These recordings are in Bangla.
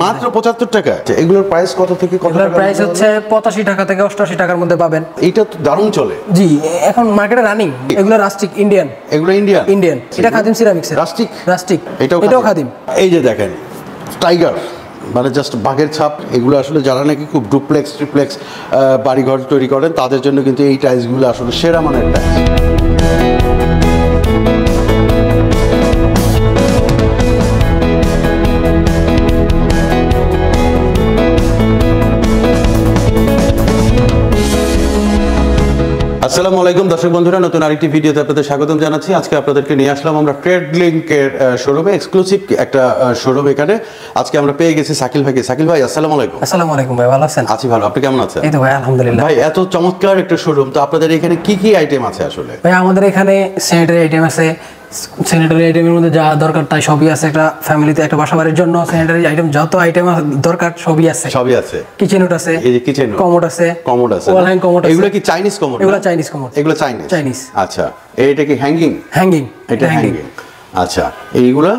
মাত্র ৭৫ টাকা। এগুলোর প্রাইস কত থেকে কত টাকা? প্রাইস হচ্ছে ৮৫ টাকা থেকে ৮৮ টাকার মধ্যে পাবেন। এটা তো দারুণ চলে। জি, এখন মার্কেটে রানিং। এগুলো রাস্টিক ইন্ডিয়ান। এগুলো ইন্ডিয়ান। এটা খাদিম সিরামিক্স এর। রাস্টিক। এটাও খাদিম। এই যে দেখেন টাইগার, মানে জাস্ট বাঘের ছাপ। এগুলো আসলে যারা নাকি খুব ডুপ্লেক্স ট্রিপ্লেক্স বাড়িঘর তৈরি করেন তাদের জন্য কিন্তু এই টাইলসগুলো আসলে সেরা মানের টাইলস। আসসালামু আলাইকুম দর্শক বন্ধুরা, নতুন আরেকটি ভিডিওতে আপনাদের স্বাগতম জানাচ্ছি। আজকে আপনাদেরকে নিয়ে আসলাম আমরা ট্রেড লিংকের শোরুমে, এক্সক্লুসিভ একটা শোরুম। এখানে আজকে আমরা পেয়ে গেছি সাকিল ভাইকে। সাকিল ভাই আসসালামু আলাইকুম। আসসালামু আলাইকুম ভাই, ভালো আছেন? আছি ভালো, আপনি কেমন আছেন? এই তো ভাই আলহামদুলিল্লাহ। ভাই এত চমৎকার একটা শোরুম, তো আপনাদের এখানে কি কি আইটেম আছে আসলে? ভাই আমাদের এখানে স্যানিটারি আইটেম আছে। স্যানিটারি আইটেমের মধ্যে যা দরকার তাই সবই আছে। একটা ফ্যামিলিতে, একটা বাসাবাড়ির জন্য স্যানিটারি আইটেম যত আইটেম দরকার সবই আছে। কিচেন উড আছে, এই যে কিচেন কমোড আছে, ওয়াল হ্যাং কমোড আছে। এগুলো কি চাইনিজ কমোড? এগুলো চাইনিজ কমোড। এগুলো চাইনিজ। আচ্ছা, এটা কি হ্যাঙ্গিং? এটা হ্যাঙ্গিং। আচ্ছা, এগুলো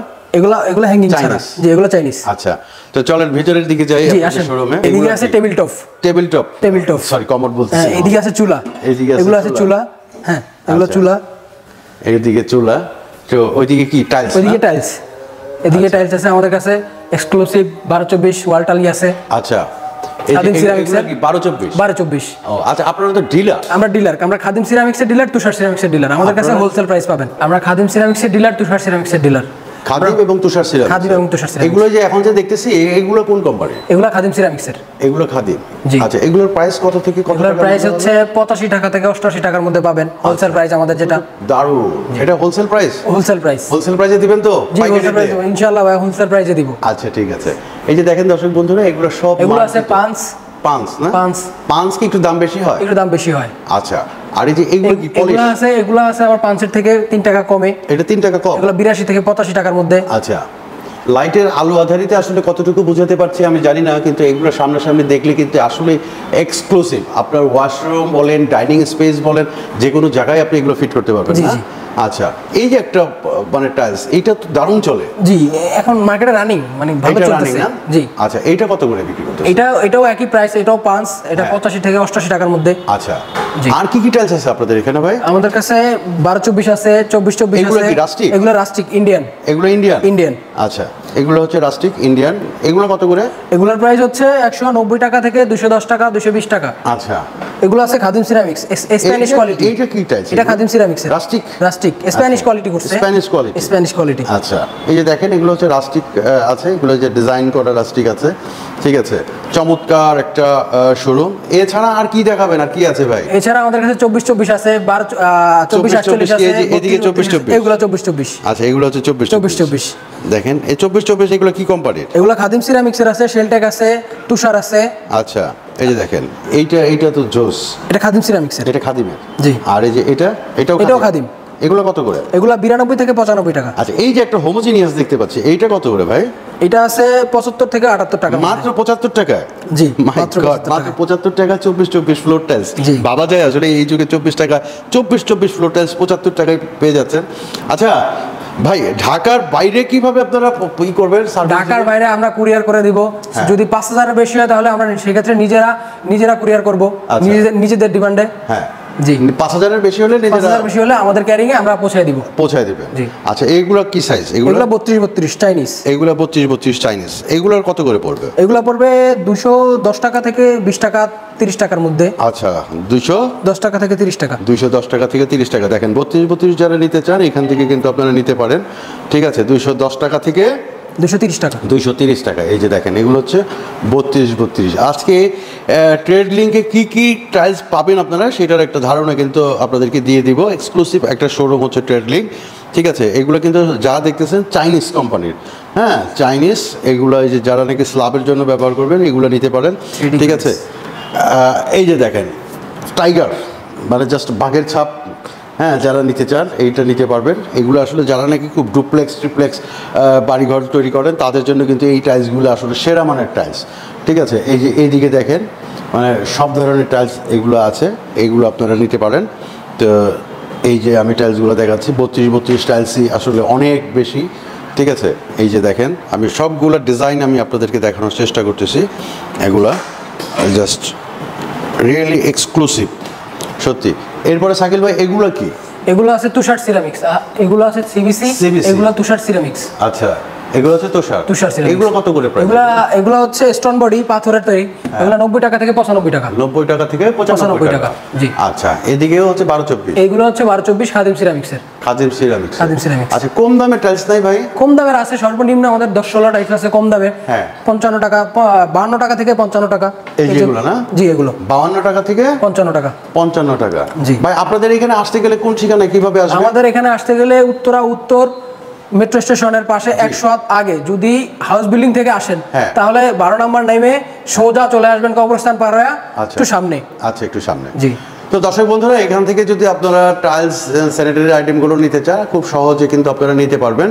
হ্যাঙ্গিং ছাড়া। জি, এগুলো চাইনিজ। আচ্ছা, তো চলেন ভিতরের দিকে যাই। আপনাদের শোরুমে এদিকে আছে টেবিল টপ, সরি কমোড বলছি। এদিকে আছে চুলা। এগুলো আছে চুলা। হ্যাঁ, এগুলো চুলা। এইদিকে চুলা। তো ওইদিকে কি টাইলস? ওইদিকে টাইলস। এদিকে টাইলস আছে আমাদের কাছে এক্সক্লুসিভ 12-24 ওয়াল টালি আছে। আচ্ছা, খাদিম সিরামিক্স এর 12-24। ও আচ্ছা, আপনারা তো ডিলার? আমরা খাদিম সিরামিক্স এর ডিলার, তুষার সিরামিক্স এর ডিলার। আমাদের কাছে হোলসেল প্রাইস পাবেন। আমরা খাদিম সিরামিক্স এর ডিলার, তুষার সিরামিক্স এর ডিলার। খাদিম এবং তুষার সিরামিক্স। এগুলো যে এখন যে দেখতেছি এগুলো কোন কোম্পানি? এগুলো খাদিম সিরামিক্স এর। এগুলো খাদিম। আচ্ছা, এগুলোর প্রাইস কত থেকে কত টাকা? প্রাইস হচ্ছে 85 টাকা থেকে 88 টাকার মধ্যে পাবেন। হোলসেল প্রাইস আমাদের যেটা। দারুণ। এটা হোলসেল প্রাইস? হোলসেল প্রাইসে দিবেন তো? জি, হোলসেল প্রাইসে ইনশাআল্লাহ ভাই, হোলসেল প্রাইসে দিব। আচ্ছা ঠিক আছে। এই যে দেখেন দর্শক বন্ধুরা, এগুলো সব আছে পাঁচ না? পাঁচ কি একটু দাম বেশি হয়? একটু দাম বেশি হয়। আচ্ছা, আর এই যে এগুলো কি পলিশ? এগুলো আছে আবার 5 থেকে 3 টাকা কমে। এটা 3 টাকা কম। এগুলো 82 থেকে 85 টাকার মধ্যে। আচ্ছা, লাইটের আলো আধারিতে আসলে কতটুকু বুঝাতে পারছি আমি জানি না, কিন্তু এগুলো সামনাসামনি দেখলে কিন্তু আসলে এক্সক্লুসিভ। আপনার ওয়াশরুম বলেন, ডাইনিং স্পেস বলেন, যে কোনো জায়গায় আপনি এগুলো ফিট করতে পারবেন না? আচ্ছা, এই যে একটা মানে টাইলস, এটা তো দারুণ চলে। জি, এখন মার্কেটে রানিং, মানে ভালো চলতেছে। জি। আচ্ছা, এইটা কত করে বিক্রি করতেছেন? এটাও একই প্রাইস, এটাও 5, এটা 85 থেকে 88 টাকার মধ্যে। আচ্ছা, আর কি কি টাইলস আছে আপনাদের এখানে ভাই? আমাদের কাছে 12-24 আছে, 24-24 আছে। এগুলো কি রাস্টিক? এগুলো রাস্টিক ইন্ডিয়ান। এগুলো ইন্ডিয়ান। আচ্ছা, এগুলো হচ্ছে রাস্টিক ইন্ডিয়ান। এগুলো কত করে? এগুলোর প্রাইস হচ্ছে 190 টাকা থেকে 210 টাকা, 220 টাকা। আচ্ছা, এগুলো আছে খাদিম সিরামিক্স, স্প্যানিশ কোয়ালিটি। এইটা কি টাইলস? এটা খাদিম সিরামিক্স এর রাস্টিক স্প্যানিশ কোয়ালিটি করছে। Spanish quality. আচ্ছা, এই যে দেখেন এগুলো হচ্ছে রাস্টিক আছে, এগুলো যে ডিজাইন করা রাস্টিক আছে। ঠিক আছে, চমৎকার একটা শোরুম। এছাড়া আর কি দেখাবেন, আর কি আছে ভাই? এছাড়া আমাদের কাছে 24-24 আছে, 24-48 আছে। এদিকে 24-24। এগুলো 24-24। আচ্ছা, এগুলো হচ্ছে 24-24। দেখেন এই 24-24 এগুলো কি কোম্পানির? এগুলো খাদিম সিরামিক্স এর আছে, শেলটেক আছে, তুষার আছে। আচ্ছা, এই যে দেখেন এইটা তো জোস। এটা খাদিম সিরামিক্স এর। এটা খাদিমের। জি। আর এই যে এটাও খাদিম। এগুলো কত করে? এগুলো 92 থেকে 95 টাকা। আচ্ছা, এই যে একটা হোমোজিনিয়াস দেখতে পাচ্ছি, এইটা কত করে ভাই? এটা আছে 75 থেকে 78 টাকা। মাত্র 75 টাকা? জি, মাত্র 75 টাকা 24-24 ফ্লোর টাইলস। বাবা যায় আসলে এই যুগে 24 টাকা 24 ফ্লোর টাইলস 75 টাকায় পেয়ে যাচ্ছেন। আচ্ছা ভাই, ঢাকার বাইরে কিভাবে আপনারা ই করবেন? ঢাকার বাইরে আমরা কুরিয়ার করে দিব। যদি 5000 এর বেশি হয় তাহলে আমরা সেক্ষেত্রে নিজেরা কুরিয়ার করব, নিজেদের ডিমান্ডে। হ্যাঁ জি, 5000 এর বেশি হলে আমাদের ক্যারিং এ আমরা পৌঁছে দিবেন। জি। আচ্ছা, এইগুলো কি সাইজ? এগুলো 32-32 চাইনিজ। এগুলো 32-32 চাইনিজ। এগুলোর কত করে পড়বে? এগুলো পড়বে 210 টাকা থেকে 20 টাকা, 30 টাকার মধ্যে। আচ্ছা, 210 টাকা থেকে 30 টাকা। 210 টাকা থেকে 30 টাকা। দেখেন 32-32 যারা নিতে চান এখান থেকে কিন্তু আপনারা নিতে পারেন। ঠিক আছে, 210 টাকা থেকে 230 টাকা। এই যে দেখেন এগুলো হচ্ছে 32-32। আজকে ট্রেড লিংকে কি কি টাইলস পাবেন আপনারা সেটার একটা ধারণা কিন্তু আপনাদেরকে দিয়ে দিব। এক্সক্লুসিভ একটা শোরুম হচ্ছে ট্রেড লিংক। ঠিক আছে, এগুলো কিন্তু যা দেখতেছেন চাইনিজ কোম্পানির। হ্যাঁ, চাইনিজ। এগুলো এই যে যারা নাকি স্ল্যাবের জন্য ব্যবহার করবেন এগুলো নিতে পারেন। ঠিক আছে, এই যে দেখেন টাইগার, মানে জাস্ট বাঘের ছাপ। হ্যাঁ, যারা নিতে চান এইটা নিতে পারবেন। এগুলো আসলে যারা নাকি খুব ডুপ্লেক্স ট্রিপ্লেক্স বাড়িঘর তৈরি করেন তাদের জন্য কিন্তু এই টাইলসগুলো আসলে সেরা মানের টাইলস। ঠিক আছে, এই যে এইদিকে দেখেন মানে সব ধরনের টাইলস এগুলো আছে, এইগুলো আপনারা নিতে পারেন। তো এই যে আমি টাইলসগুলো দেখাচ্ছি, 32 টাইলসই আসলে অনেক বেশি। ঠিক আছে, এই যে দেখেন আমি সবগুলো ডিজাইন আমি আপনাদেরকে দেখানোর চেষ্টা করতেছি। এগুলা জাস্ট রিয়েলি এক্সক্লুসিভ সত্যি। এরপরে শাকিল ভাই এগুলো কি? এগুলো আছে তুষার সিরামিক্স, এগুলো আছে সিবিসি, এগুলো তুষার সিরামিক্স। আচ্ছা, এগুলো হচ্ছে তুষার সিরামিক্স। এগুলো কত করে প্রাইস? এগুলো হচ্ছে স্টোন বডি পাথরের তৈরি। এগুলো 90 টাকা থেকে 95 টাকা। 90 টাকা থেকে 95 টাকা। জি। আচ্ছা, এদিকেও হচ্ছে 12-24। এইগুলো হচ্ছে 12-24 খাদিম সিরামিক্সের। খাদিম সিরামিক্স। খাদিম সিরামিক্স। আচ্ছা, কম দামে টাইলস নাই ভাই? কম দামের আছে, সর্বনিম্ন আমাদের 10-16 টাইলস আছে কম দামে। হ্যাঁ। 55 টাকা, 52 টাকা থেকে 55 টাকা। এই যেগুলো না? জি, এগুলো 52 টাকা থেকে 55 টাকা। 55 টাকা। জি। ভাই আপনাদের এখানে আসতে গেলে কোন ঠিকানায় কিভাবে আসবে? আমাদের এখানে আসতে গেলে উত্তর মেট্রো স্টেশনের পাশে 100 হাত আগে যদি হাউস বিল্ডিং থেকে আসেন তাহলে 12 নম্বর নেমে সোজা চলে আসবেন কবরস্থান পার হয়ে একটু সামনে। আচ্ছা, একটু সামনে। জি। তো দর্শক বন্ধুরা, এখান থেকে যদি আপনারা টাইলস স্যানিটারি আইটেমগুলো নিতে চান খুব সহজে কিন্তু আপনারা নিতে পারবেন।